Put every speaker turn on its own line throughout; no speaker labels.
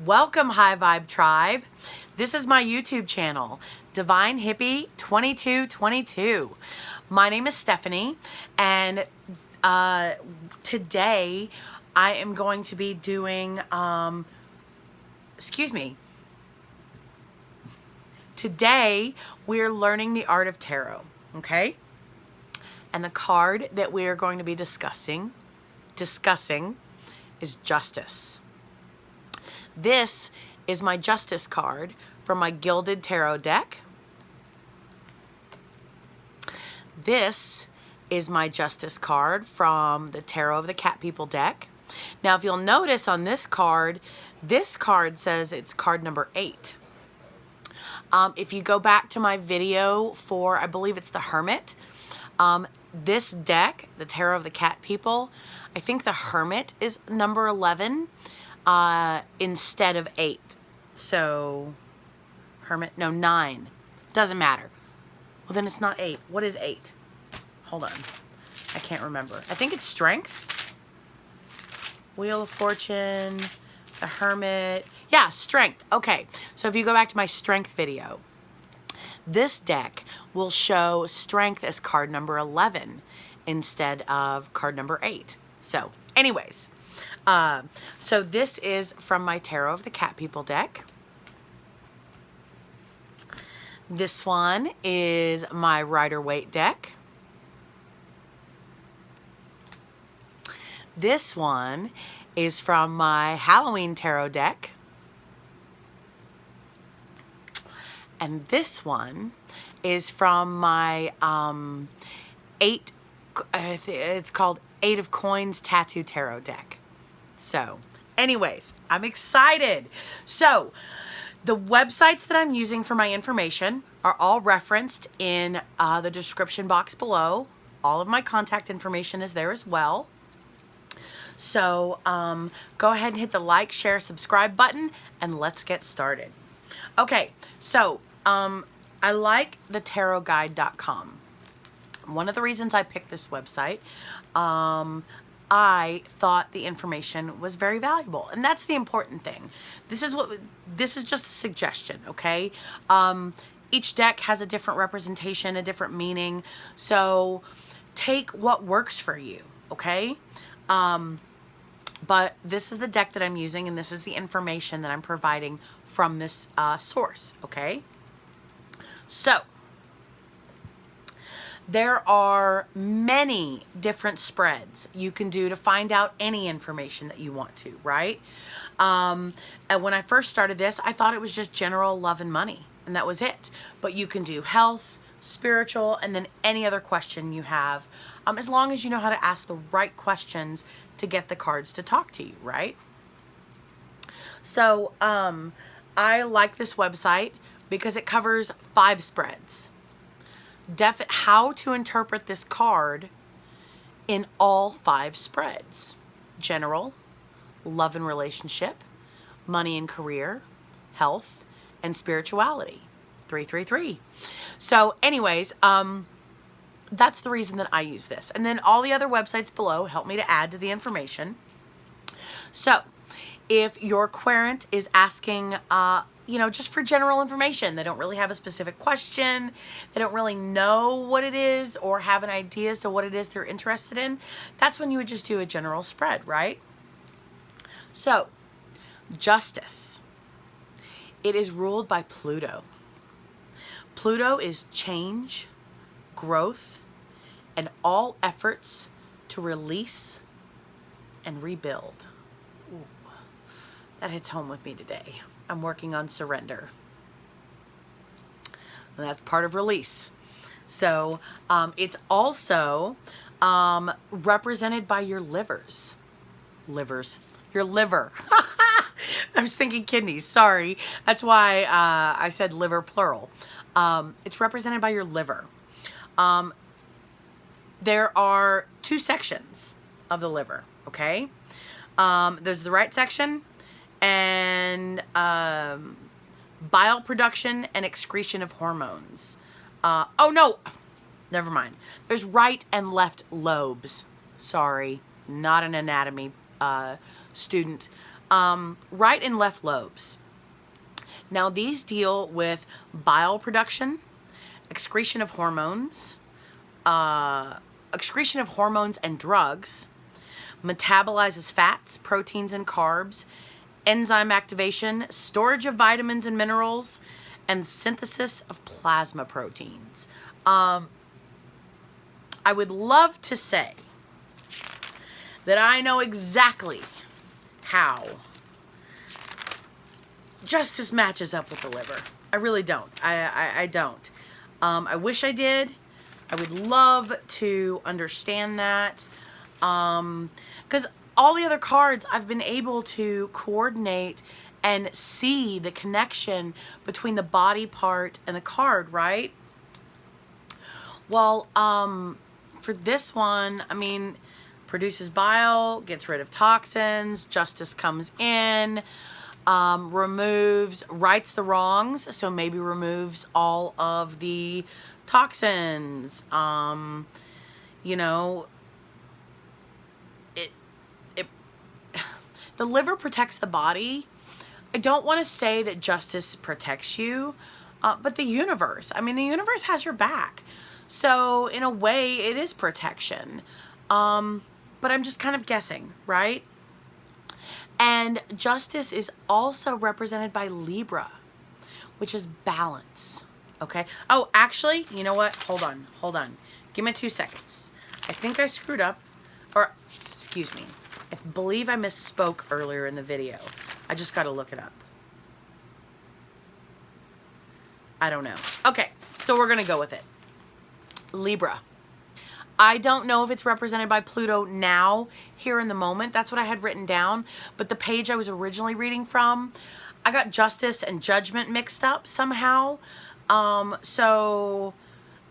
Welcome, High Vibe Tribe. This is my YouTube channel, Divine Hippie 2222. My name is Stephanie, and today I am going to be doing, today we're learning the art of tarot, okay? And the card that we are going to be discussing is Justice. This is my Justice card from my Gilded Tarot deck. This is my Justice card from the Tarot of the Cat People deck. Now, if you'll notice on this card says it's card number 8. If you go back to my video for, I believe it's the Hermit, this deck, the Tarot of the Cat People, I think the Hermit is number 11 instead of 8. So, Hermit, no, 9. Doesn't matter. Well, then it's not 8. What is 8? Hold on. I can't remember. I think it's Strength. Wheel of Fortune, the Hermit. Yeah, Strength. Okay, so if you go back to my Strength video, this deck will show Strength as card number 11 instead of card number 8. So, anyways, so this is from my Tarot of the Cat People deck. This one is my Rider-Waite deck. This one is from my Halloween Tarot deck. And this one is from my it's called 8 of Coins Tattoo Tarot deck. So, anyways, I'm excited. So, the websites that I'm using for my information are all referenced in the description box below. All of my contact information is there as well. So, go ahead and hit the like, share, subscribe button, and let's get started. Okay, so, I like the tarotguide.com. One of the reasons I picked this website, I thought the information was very valuable, and that's the important thing. This is just a suggestion, okay? Each deck has a different representation, a different meaning, so take what works for you, okay? But this is the deck that I'm using, and this is the information that I'm providing from this source, okay? So, there are many different spreads you can do to find out any information that you want to, right? And when I first started this, I thought it was just general love and money, and that was it. But you can do health, spiritual, and then any other question you have, as long as you know how to ask the right questions to get the cards to talk to you, right? So, I like this website because it covers 5 spreads. How to interpret this card in all 5 spreads. General, love and relationship, money and career, health, and spirituality. 333. So anyways, that's the reason that I use this. And then all the other websites below help me to add to the information. So if your querent is asking, just for general information, they don't really have a specific question, they don't really know what it is or have an idea as to what it is they're interested in, that's when you would just do a general spread, right? So, Justice. It is ruled by Pluto. Pluto is change, growth, and all efforts to release and rebuild. Ooh, that hits home with me today. I'm working on surrender. And that's part of release. So it's also represented by your livers. Your liver. I was thinking kidneys. Sorry. That's why I said liver plural. It's represented by your liver. There are 2 sections of the liver, okay? There's the right section and bile production and excretion of hormones. Oh no, never mind. There's right and left lobes. Sorry, not an anatomy student. right and left lobes. Now these deal with bile production, excretion of hormones, and drugs, metabolizes fats, proteins, and carbs, enzyme activation, storage of vitamins and minerals, and synthesis of plasma proteins. I would love to say that I know exactly how Justice matches up with the liver. I really don't. I don't. I wish I did. I would love to understand that. Because all the other cards, I've been able to coordinate and see the connection between the body part and the card, right? Well, for this one, I mean, produces bile, gets rid of toxins, justice comes in, rights the wrongs, so maybe removes all of the toxins. You know, the liver protects the body. I don't want to say that justice protects you, but the universe, I mean, the universe has your back. So in a way, it is protection. But I'm just kind of guessing, right? And justice is also represented by Libra, which is balance. Okay. Oh, actually, you know what? Hold on. Give me 2 seconds. I think I screwed up, or excuse me. I believe I misspoke earlier in the video. I just got to look it up. I don't know. Okay, so we're going to go with it. Libra. I don't know if it's represented by Pluto now, here in the moment. That's what I had written down. But the page I was originally reading from, I got justice and judgment mixed up somehow. So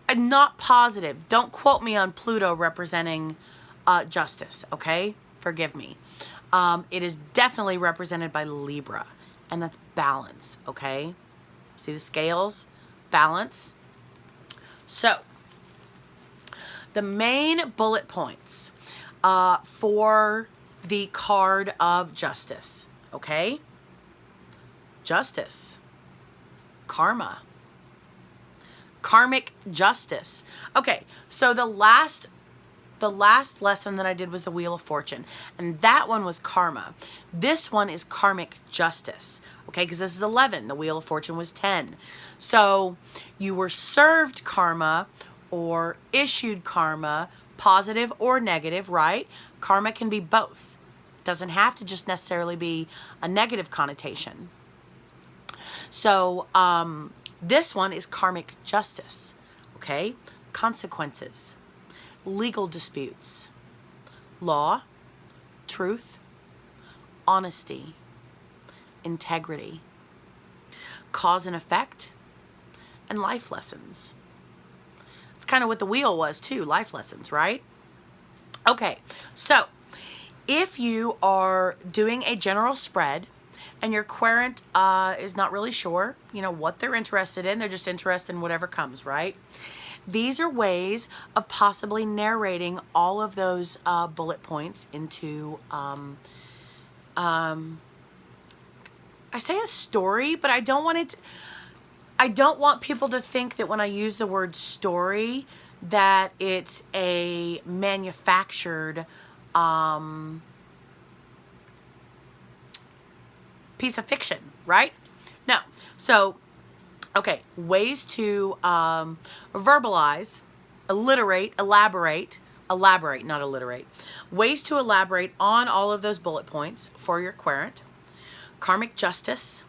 I'm not positive. Don't quote me on Pluto representing justice, okay? Forgive me. It is definitely represented by Libra, and that's balance, okay? See the scales? Balance. So, the main bullet points for the card of justice, okay? Justice. Karma. Karmic justice. Okay, so the last lesson that I did was the Wheel of Fortune, and that one was karma. This one is karmic justice, okay, because this is 11. The Wheel of Fortune was 10. So you were served karma or issued karma, positive or negative, right? Karma can be both. It doesn't have to just necessarily be a negative connotation. So this one is karmic justice, okay? Consequences. Legal disputes, law, truth, honesty, integrity, cause and effect, and life lessons. It's kind of what the wheel was too, life lessons, right? Okay, so if you are doing a general spread and your querent is not really sure, you know, what they're interested in, they're just interested in whatever comes, right? These are ways of possibly narrating all of those bullet points into, I say a story, but I don't want I don't want people to think that when I use the word story that it's a manufactured piece of fiction, right? No. So, okay, ways to verbalize, elaborate, not alliterate. Ways to elaborate on all of those bullet points for your querent. Karmic justice,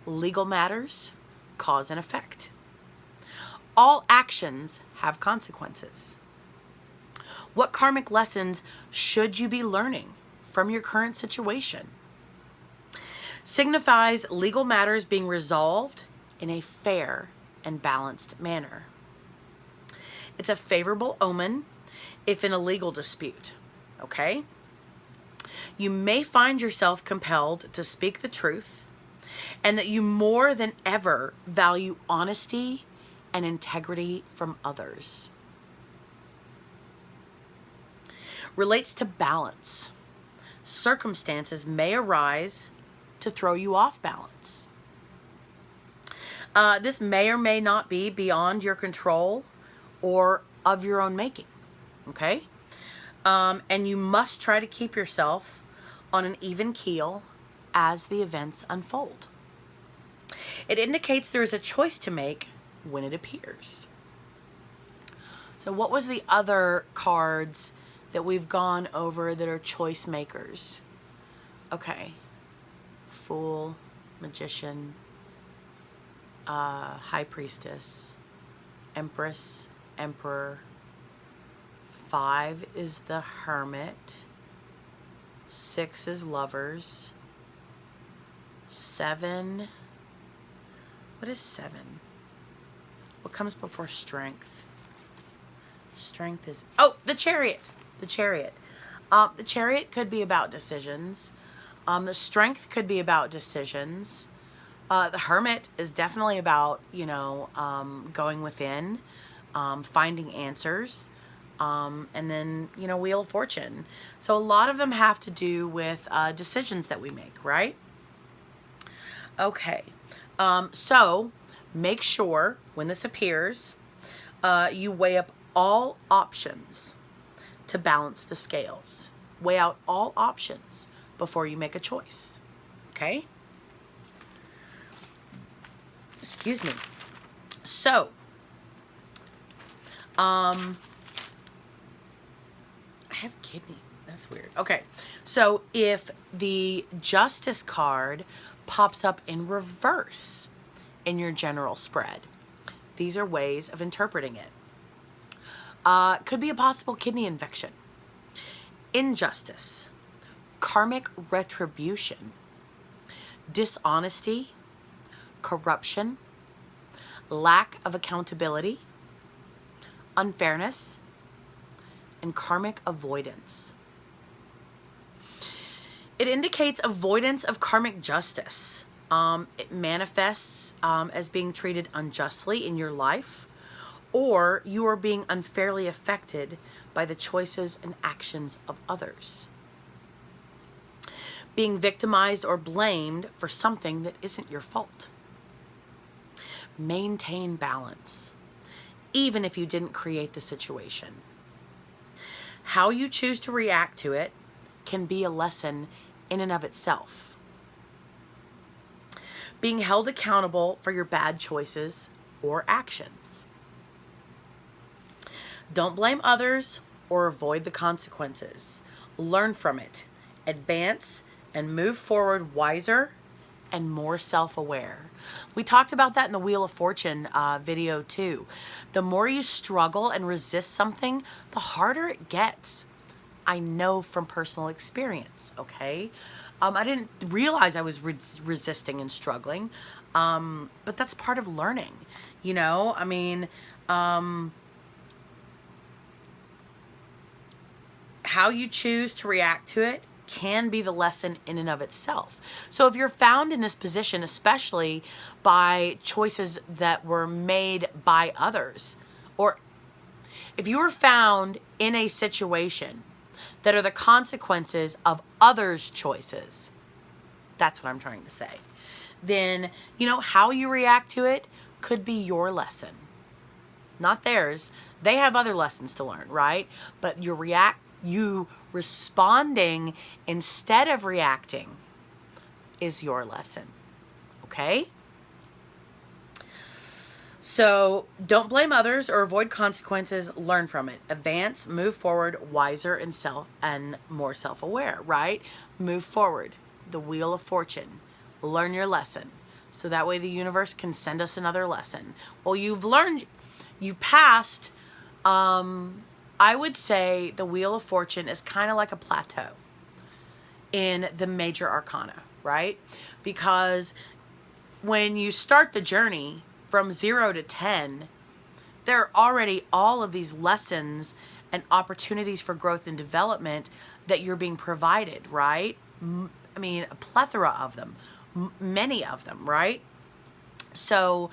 legal matters, cause and effect. All actions have consequences. What karmic lessons should you be learning from your current situation? Signifies legal matters being resolved in a fair and balanced manner. It's a favorable omen if in a legal dispute, okay? You may find yourself compelled to speak the truth and that you more than ever value honesty and integrity from others. Relates to balance. circumstances may arise to throw you off balance. This may or may not be beyond your control or of your own making, okay? And you must try to keep yourself on an even keel as the events unfold. It indicates there is a choice to make when it appears. So what was the other cards that we've gone over that are choice makers? Okay. Fool, Magician, High Priestess, Empress, Emperor. 5 is the Hermit. 6 is Lovers. 7. What is 7? What comes before Strength? Strength is, oh, the Chariot. The Chariot. The Chariot could be about decisions. The Strength could be about decisions. The Hermit is definitely about, going within, finding answers. And then, Wheel of Fortune. So a lot of them have to do with decisions that we make, right? Okay. So make sure when this appears, you weigh up all options to balance the scales. Weigh out all options before you make a choice. Okay? Excuse me. So, I have kidney. That's weird. Okay. So if the Justice card pops up in reverse in your general spread, these are ways of interpreting it. Could be a possible kidney infection. Injustice. Karmic retribution. Dishonesty. Corruption. Lack of accountability. Unfairness. And karmic avoidance. It indicates avoidance of karmic justice. It manifests as being treated unjustly in your life, or you are being unfairly affected by the choices and actions of others. Being victimized or blamed for something that isn't your fault. Maintain balance, even if you didn't create the situation. How you choose to react to it can be a lesson in and of itself. Being held accountable for your bad choices or actions. Don't blame others or avoid the consequences. Learn from it. Advance and move forward wiser and more self-aware. We talked about that in the Wheel of Fortune video too. The more you struggle and resist something, the harder it gets. I know from personal experience, okay? I didn't realize I was resisting and struggling, but that's part of learning, how you choose to react to it can be the lesson in and of itself. So if you're found in this position, especially by choices that were made by others, or if you were found in a situation that are the consequences of others' choices, that's what I'm trying to say, then, how you react to it could be your lesson, not theirs. They have other lessons to learn, right? But you responding instead of reacting is your lesson. Okay? So don't blame others or avoid consequences. Learn from it. Advance, move forward, wiser and more self-aware, right? Move forward. The Wheel of Fortune. Learn your lesson. So that way the universe can send us another lesson. Well, you've passed. I would say the Wheel of Fortune is kind of like a plateau in the major arcana, right? Because when you start the journey from 0 to 10, there are already all of these lessons and opportunities for growth and development that you're being provided, right? A plethora of them, many of them, right? So,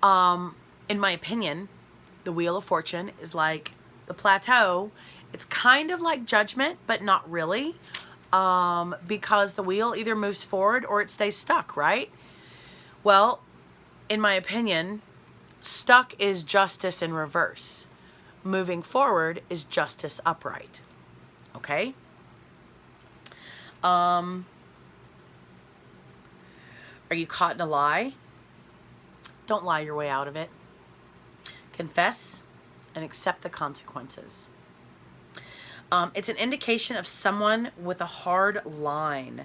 in my opinion, the Wheel of Fortune is like the plateau. It's kind of like Judgment, but not really. because the wheel either moves forward or it stays stuck, right? Well, in my opinion, stuck is justice in reverse. Moving forward is justice upright. Okay? Are you caught in a lie? Don't lie your way out of it. Confess and accept the consequences. It's an indication of someone with a hard line,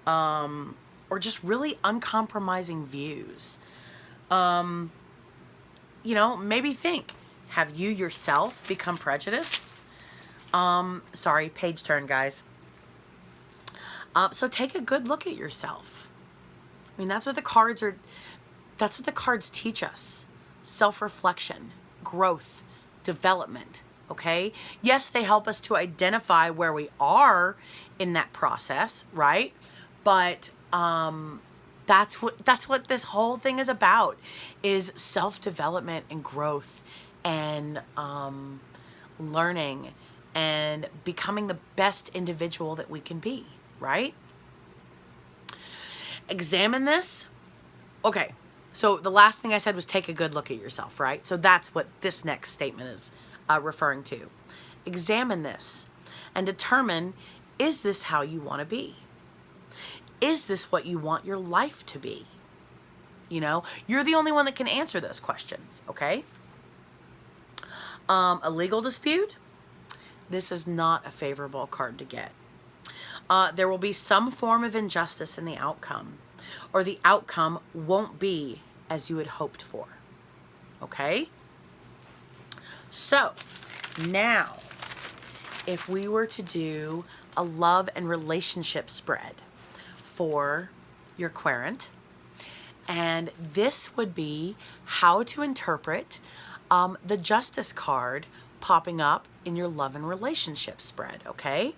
or just really uncompromising views. Maybe think, have you yourself become prejudiced? Sorry, page turn, guys. So take a good look at yourself. I mean, that's what the cards teach us. Self-reflection, growth, development, okay? Yes, they help us to identify where we are in that process, right? But that's what this whole thing is about, is self-development and growth and learning and becoming the best individual that we can be, right? Examine this. Okay, so the last thing I said was take a good look at yourself, right? So that's what this next statement is referring to. Examine this and determine, is this how you want to be? Is this what you want your life to be? You're the only one that can answer those questions, okay? A legal dispute. This is not a favorable card to get. There will be some form of injustice in the outcome, or the outcome won't be as you had hoped for. Okay? So, now, if we were to do a love and relationship spread for your querent, and this would be how to interpret the justice card popping up in your love and relationship spread, okay?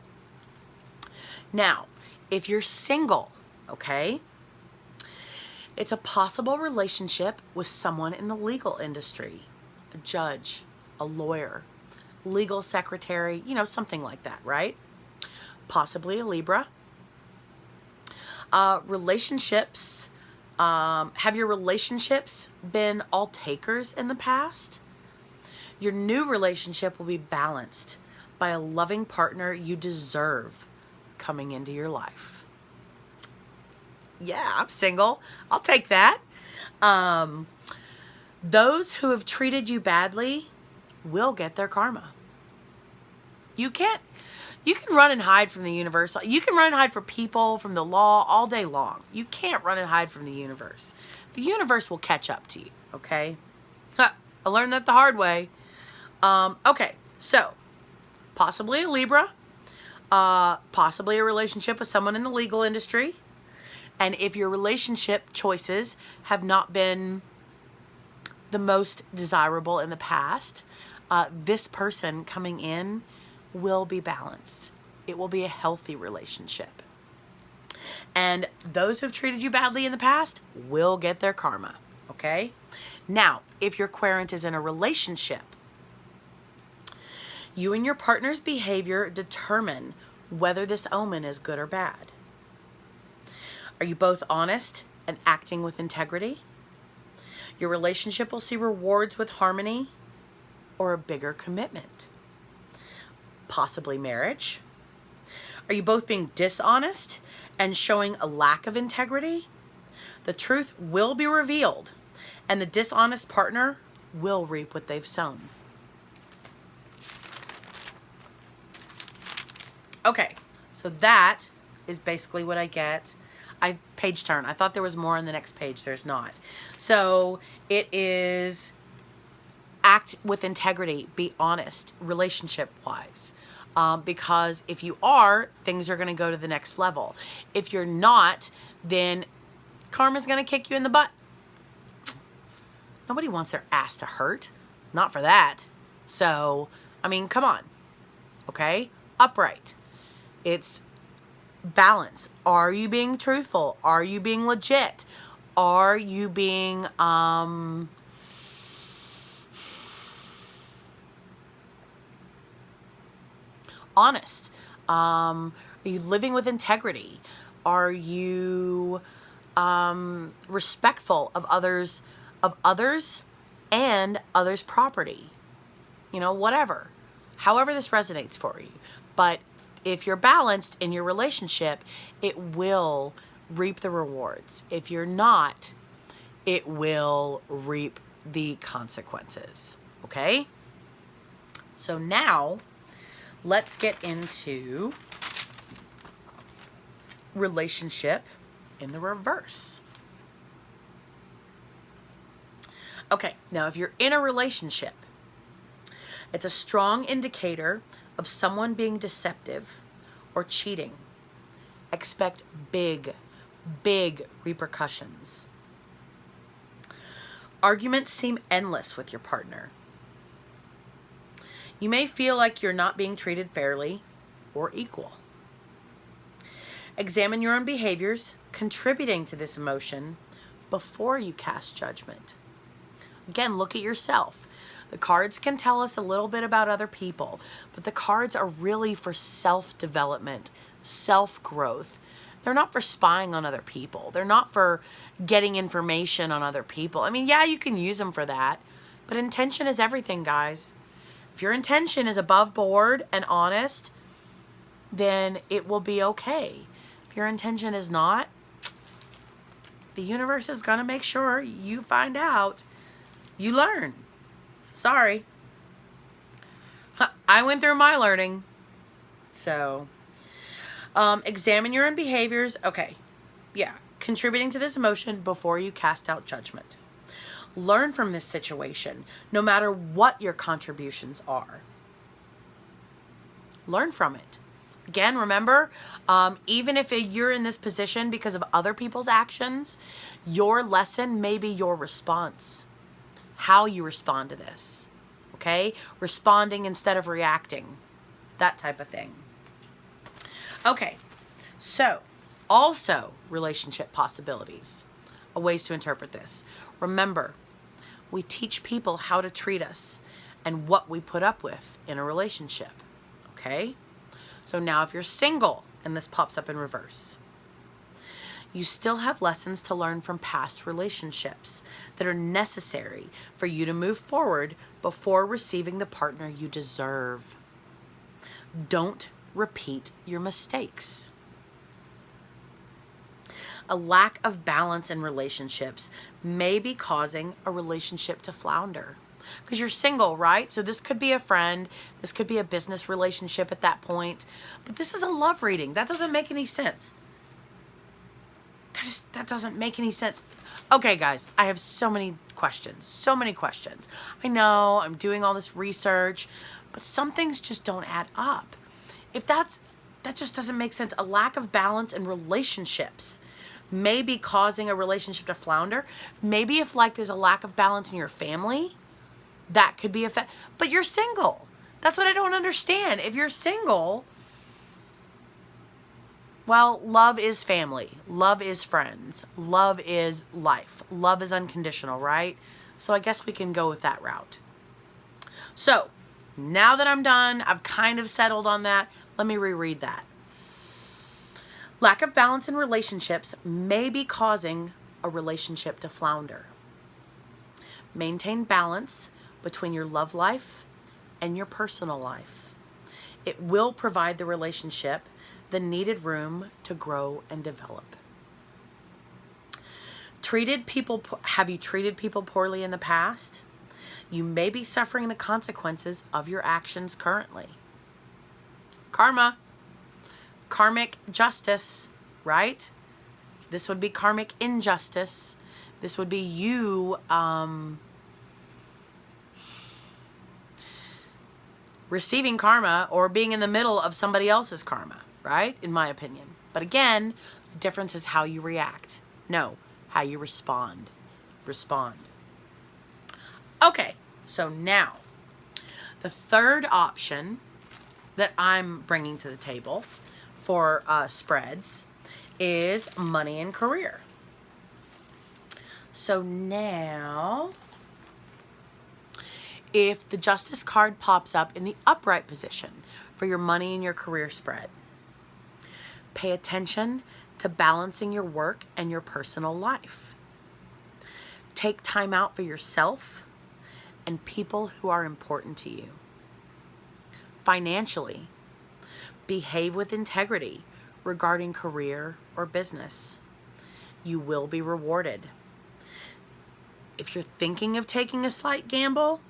Now, if you're single, okay, it's a possible relationship with someone in the legal industry, a judge, a lawyer, legal secretary, something like that, right? Possibly a Libra. Relationships. Have your relationships been all takers in the past? Your new relationship will be balanced by a loving partner you deserve coming into your life. Yeah, I'm single. I'll take that. Those who have treated you badly will get their karma. You can run and hide from the universe. You can run and hide from people, from the law all day long. You can't run and hide from the universe. The universe will catch up to you, okay? I learned that the hard way. Okay, so possibly a Libra, possibly a relationship with someone in the legal industry. And if your relationship choices have not been the most desirable in the past, this person coming in will be balanced. It will be a healthy relationship. And those who have treated you badly in the past will get their karma, okay? Now, if your querent is in a relationship, you and your partner's behavior determine whether this omen is good or bad. Are you both honest and acting with integrity? Your relationship will see rewards with harmony or a bigger commitment. Possibly marriage. Are you both being dishonest and showing a lack of integrity? The truth will be revealed, and the dishonest partner will reap what they've sown. Okay, so that is basically what I get. Page turn. I thought there was more on the next page. There's not. So it is act with integrity. Be honest, relationship-wise. Because if you are, things are going to go to the next level. If you're not, then karma's going to kick you in the butt. Nobody wants their ass to hurt. Not for that. So, come on. Okay? Upright. It's balance. Are you being truthful? Are you being legit? Are you being honest? Are Are you living with integrity? Are you respectful of others and others' property? You know, whatever. However this resonates for you. But if you're balanced in your relationship, it will reap the rewards. If you're not, it will reap the consequences. Okay? So now, let's get into relationship in the reverse. Okay, now if you're in a relationship, it's a strong indicator of someone being deceptive or cheating. Expect big repercussions. Arguments seem endless with your partner. You may feel like you're not being treated fairly or equal. Examine your own behaviors contributing to this emotion before you cast judgment. Again, look at yourself. The cards can tell us a little bit about other people, but the cards are really for self-development, self-growth. They're not for spying on other people. They're not for getting information on other people. I mean, yeah, you can use them for that, but intention is everything, guys. If your intention is above board and honest, then it will be okay. If your intention is not, the universe is going to make sure you find out. You learn. Sorry. I went through my learning. So, examine your own behaviors. Okay. Yeah. Contributing to this emotion before you cast out judgment. Learn from this situation, no matter what your contributions are. Learn from it. Again, remember, even if you're in this position because of other people's actions, your lesson may be your response. How you respond to this. Okay? Responding instead of reacting. That type of thing. Okay. So, also relationship possibilities. Ways to interpret this. Remember, we teach people how to treat us and what we put up with in a relationship. Okay? So now if you're single and this pops up in reverse, you still have lessons to learn from past relationships that are necessary for you to move forward before receiving the partner you deserve. Don't repeat your mistakes. A lack of balance in relationships may be causing a relationship to flounder. Because you're single, right? So this could be a friend. This could be a business relationship at that point. But this is a love reading. That doesn't make any sense. That doesn't make any sense. Okay, guys, I have so many questions. So many questions. I know I'm doing all this research, but some things just don't add up. If that just doesn't make sense. A lack of balance in relationships may be causing a relationship to flounder. Maybe if like there's a lack of balance in your family, that could be but you're single. That's what I don't understand. If you're single, well, love is family. Love is friends. Love is life. Love is unconditional, right? So I guess we can go with that route. So now that I'm done, I've kind of settled on that. Let me reread that. Lack of balance in relationships may be causing a relationship to flounder. Maintain balance between your love life and your personal life. It will provide the relationship the needed room to grow and develop. Have you treated people poorly in the past? You may be suffering the consequences of your actions currently. Karma. Karmic justice, right? This would be karmic injustice. This would be you receiving karma or being in the middle of somebody else's karma, right? In my opinion. But again, the difference is how you react. No, how you respond. Respond. Okay, so now the third option that I'm bringing to the table for spreads is money and career. So now, if the Justice card pops up in the upright position for your money and your career spread, Pay attention to balancing your work and your personal life. Take time out for yourself and people who are important to you. Financially, behave with integrity regarding career or business. You will be rewarded. If you're thinking of taking a slight gamble,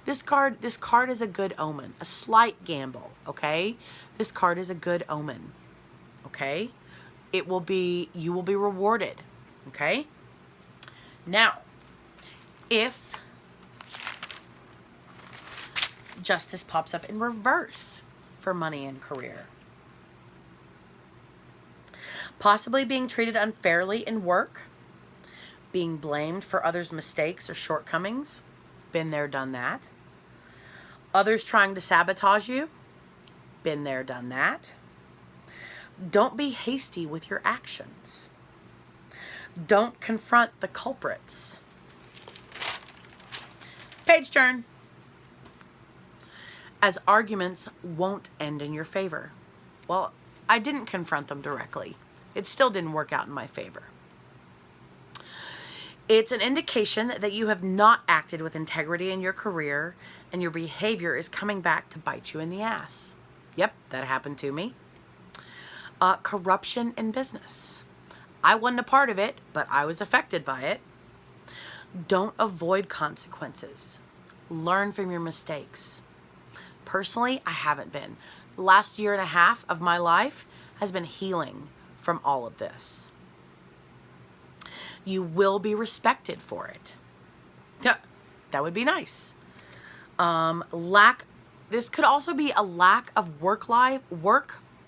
this card is a good omen. A slight gamble, okay? This card is a good omen, okay? You will be rewarded, okay? Now, if justice pops up in reverse for money and career, possibly being treated unfairly in work, being blamed for others' mistakes or shortcomings, been there, done that. Others trying to sabotage you, been there, done that. Don't be hasty with your actions. Don't confront the culprits. Page turn. As arguments won't end in your favor. Well, I didn't confront them directly. It still didn't work out in my favor. It's an indication that you have not acted with integrity in your career and your behavior is coming back to bite you in the ass. Yep, that happened to me. Corruption in business. I wasn't a part of it, but I was affected by it. Don't avoid consequences. Learn from your mistakes. Personally, I haven't been. The last year and a half of my life has been healing from all of this. You will be respected for it. Yeah, that would be nice. This could also be a lack of work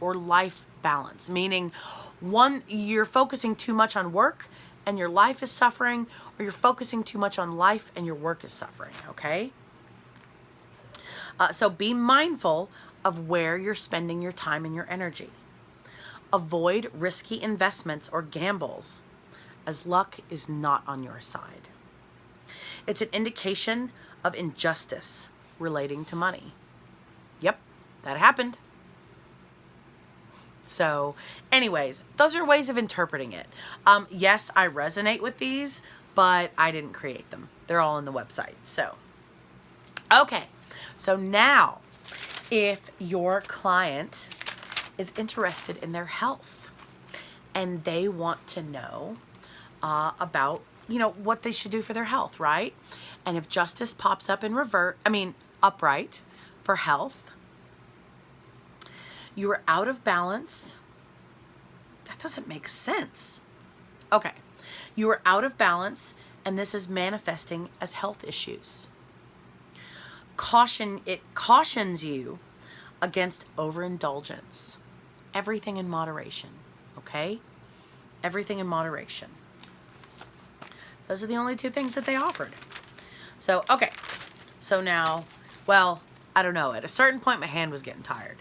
or life balance, meaning you're focusing too much on work and your life is suffering, or you're focusing too much on life and your work is suffering, okay? So be mindful of where you're spending your time and your energy. Avoid risky investments or gambles, as luck is not on your side. It's an indication of injustice relating to money. Yep, that happened. So anyways, those are ways of interpreting it. Yes, I resonate with these, but I didn't create them. They're all on the website. So, okay. So now, if your client is interested in their health and they want to know about, what they should do for their health, right? And if justice pops up in upright for health, you are out of balance. That doesn't make sense. Okay. You are out of balance, and this is manifesting as health issues. It cautions you against overindulgence. Everything in moderation, okay? Everything in moderation. Those are the only two things that they offered. So, okay. So now, I don't know. At a certain point, my hand was getting tired.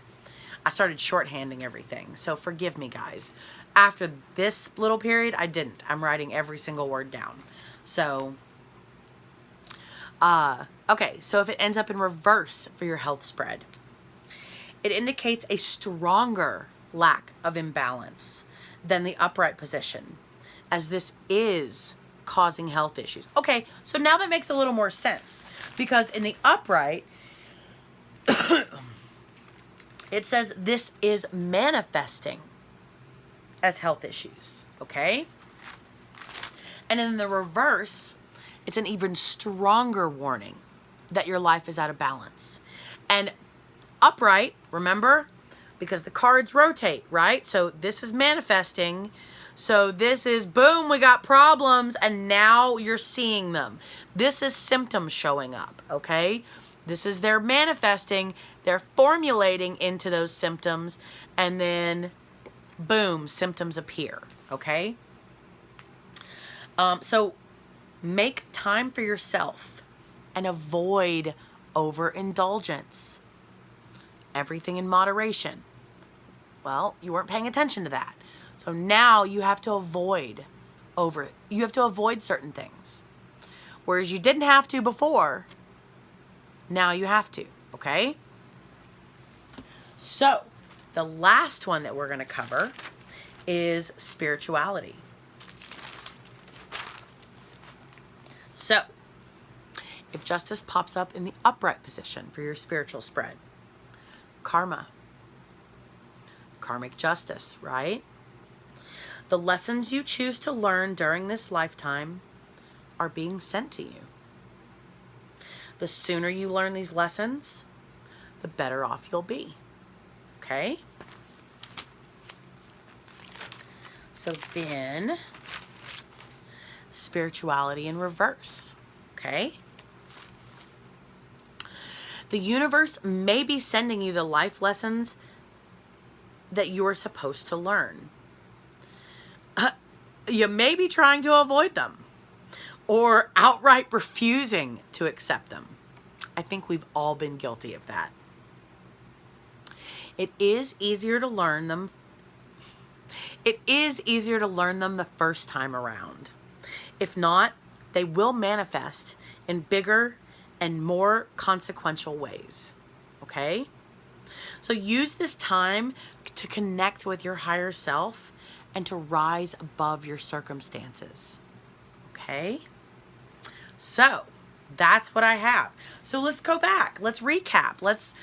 I started shorthanding everything. So forgive me, guys. After this little period, I didn't. I'm writing every single word down. So, okay. So if it ends up in reverse for your health spread, it indicates a stronger lack of imbalance than the upright position, as this is causing health issues. Okay, so now that makes a little more sense, because in the upright, it says this is manifesting as health issues, okay? And in the reverse, it's an even stronger warning that your life is out of balance. And upright, remember, because the cards rotate, right? So this is manifesting. So this is, boom, we got problems, and now you're seeing them. This is symptoms showing up, okay? This is they're manifesting, they're formulating into those symptoms, and then, boom, symptoms appear, okay? So make time for yourself and avoid overindulgence. Everything in moderation. Well, you weren't paying attention to that. So now you have to avoid certain things. Whereas you didn't have to before, now you have to, okay? So, The last one that we're going to cover is spirituality. So, if justice pops up in the upright position for your spiritual spread, karma, karmic justice, right? The lessons you choose to learn during this lifetime are being sent to you. The sooner you learn these lessons, the better off you'll be. Okay? So then, spirituality in reverse. Okay? The universe may be sending you the life lessons that you are supposed to learn. You may be trying to avoid them or outright refusing to accept them. I think we've all been guilty of that. It is easier to learn them. It is easier to learn them the first time around. If not, they will manifest in bigger and more consequential ways. Okay? So use this time to connect with your higher self and to rise above your circumstances. Okay? So, that's what I have. So let's go back. Let's recap. Let's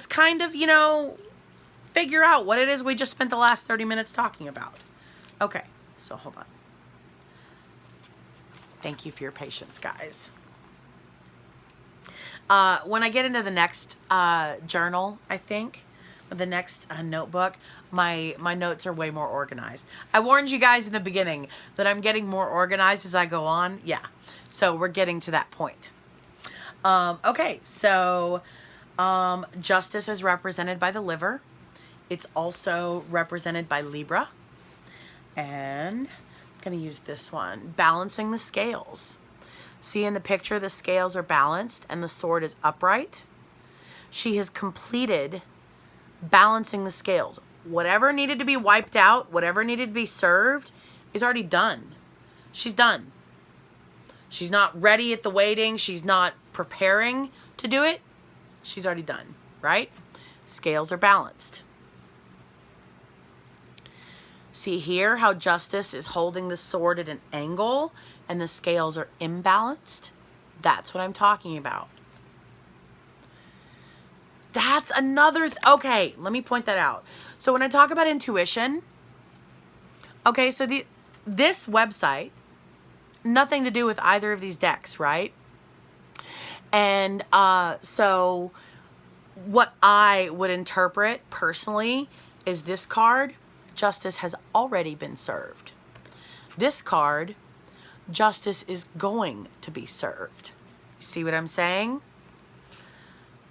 kind of, figure out what it is we just spent the last 30 minutes talking about. Okay, so hold on. Thank you for your patience, guys. When I get into the next journal, I think, the next notebook, my notes are way more organized. I warned you guys in the beginning that I'm getting more organized as I go on. Yeah, so we're getting to that point. Okay, so justice is represented by the liver. It's also represented by Libra. And I'm going to use this one. Balancing the scales. See in the picture, the scales are balanced and the sword is upright. She has completed balancing the scales. Whatever needed to be wiped out, whatever needed to be served is already done. She's done. She's not ready at the waiting. She's not preparing to do it. She's already done, right? Scales are balanced. See here how justice is holding the sword at an angle and the scales are imbalanced? That's what I'm talking about. That's another, okay, let me point that out. So when I talk about intuition, okay, so this website, nothing to do with either of these decks, right? And so what I would interpret personally is this card, justice has already been served. This card, justice is going to be served. You see what I'm saying?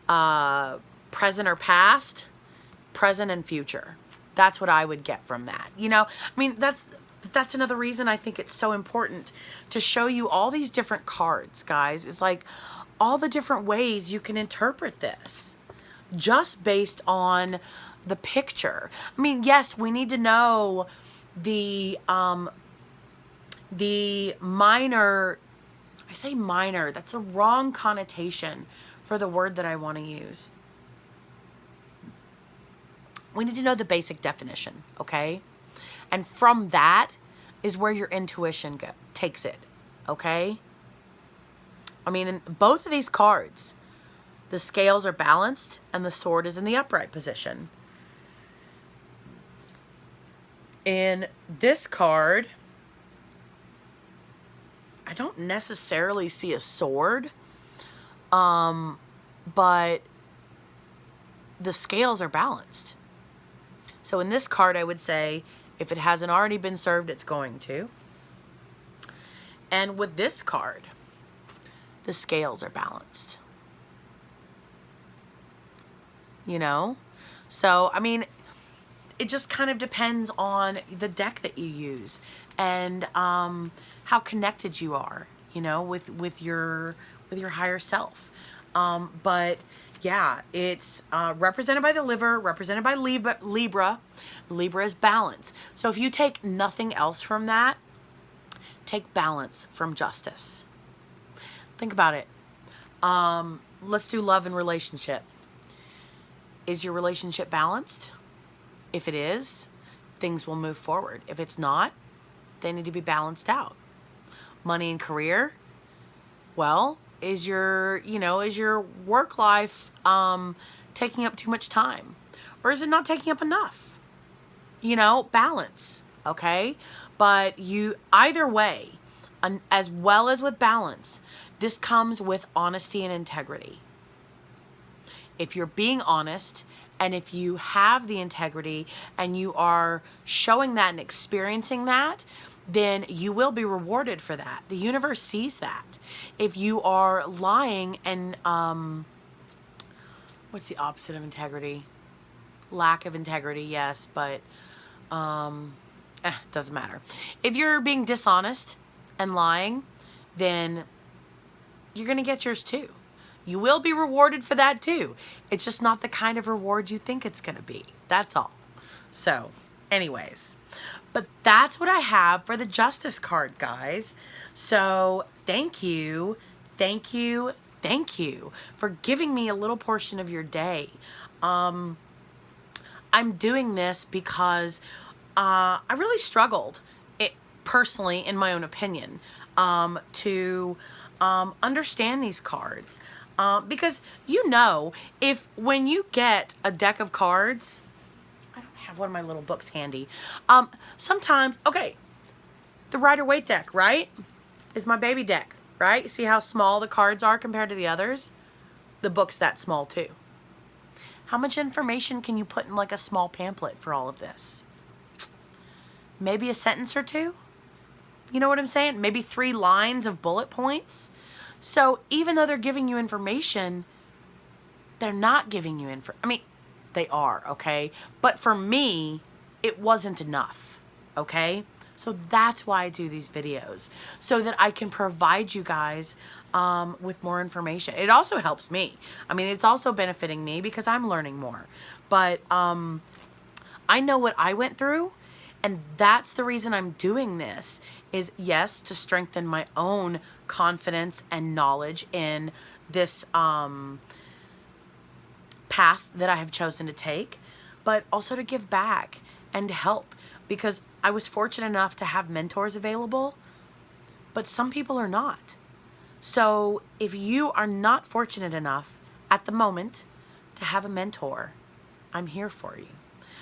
Present or past, present and future. That's what I would get from that. I mean, that's another reason I think it's so important to show you all these different cards, guys. It's like all the different ways you can interpret this just based on the picture. I mean, yes, we need to know the minor, I say minor, that's the wrong connotation for the word that I want to use. We need to know the basic definition, okay? And from that is where your intuition takes it, okay? I mean, in both of these cards, the scales are balanced and the sword is in the upright position. In this card, I don't necessarily see a sword, but the scales are balanced. So in this card, I would say, if it hasn't already been served, it's going to. And with this card, the scales are balanced. So, I mean, it just kind of depends on the deck that you use and how connected you are, with your higher self. But yeah, it's represented by the liver, represented by Libra. Libra is balance. So if you take nothing else from that, take balance from justice. Think about it. Let's do love and relationship. Is your relationship balanced? If it is, things will move forward. If it's not, they need to be balanced out. Money and career, well, is your work life taking up too much time? Or is it not taking up enough? Balance, okay? But either way, as well as with balance, this comes with honesty and integrity. If you're being honest and if you have the integrity and you are showing that and experiencing that, then you will be rewarded for that. The universe sees that. If you are lying and, what's the opposite of integrity? Lack of integrity, yes, but doesn't matter. If you're being dishonest and lying, then you're going to get yours too. You will be rewarded for that too. It's just not the kind of reward you think it's going to be. That's all. So, anyways, but that's what I have for the Justice card, guys. So, thank you for giving me a little portion of your day. I'm doing this because I really struggled, personally, in my own opinion, to understand these cards. Because if when you get a deck of cards, I don't have one of my little books handy. Sometimes, okay, the Rider-Waite deck, right, is my baby deck, right? See how small the cards are compared to the others? The book's that small too. How much information can you put in like a small pamphlet for all of this? Maybe a sentence or two? You know what I'm saying? Maybe 3 lines of bullet points. So even though they're giving you information, they're not giving you I mean, they are, okay? But for me, it wasn't enough, okay? So that's why I do these videos, so that I can provide you guys with more information. It also helps me. I mean, it's also benefiting me because I'm learning more. But I know what I went through, and that's the reason I'm doing this, is yes, to strengthen my own confidence and knowledge in this path that I have chosen to take, but also to give back and to help, because I was fortunate enough to have mentors available, but some people are not. So if you are not fortunate enough at the moment to have a mentor, I'm here for you.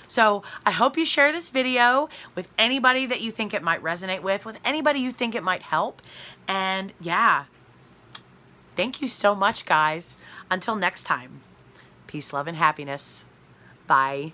So I hope you share this video with anybody that you think it might resonate with anybody you think it might help. And yeah, thank you so much, guys. Until next time, peace, love, and happiness. Bye.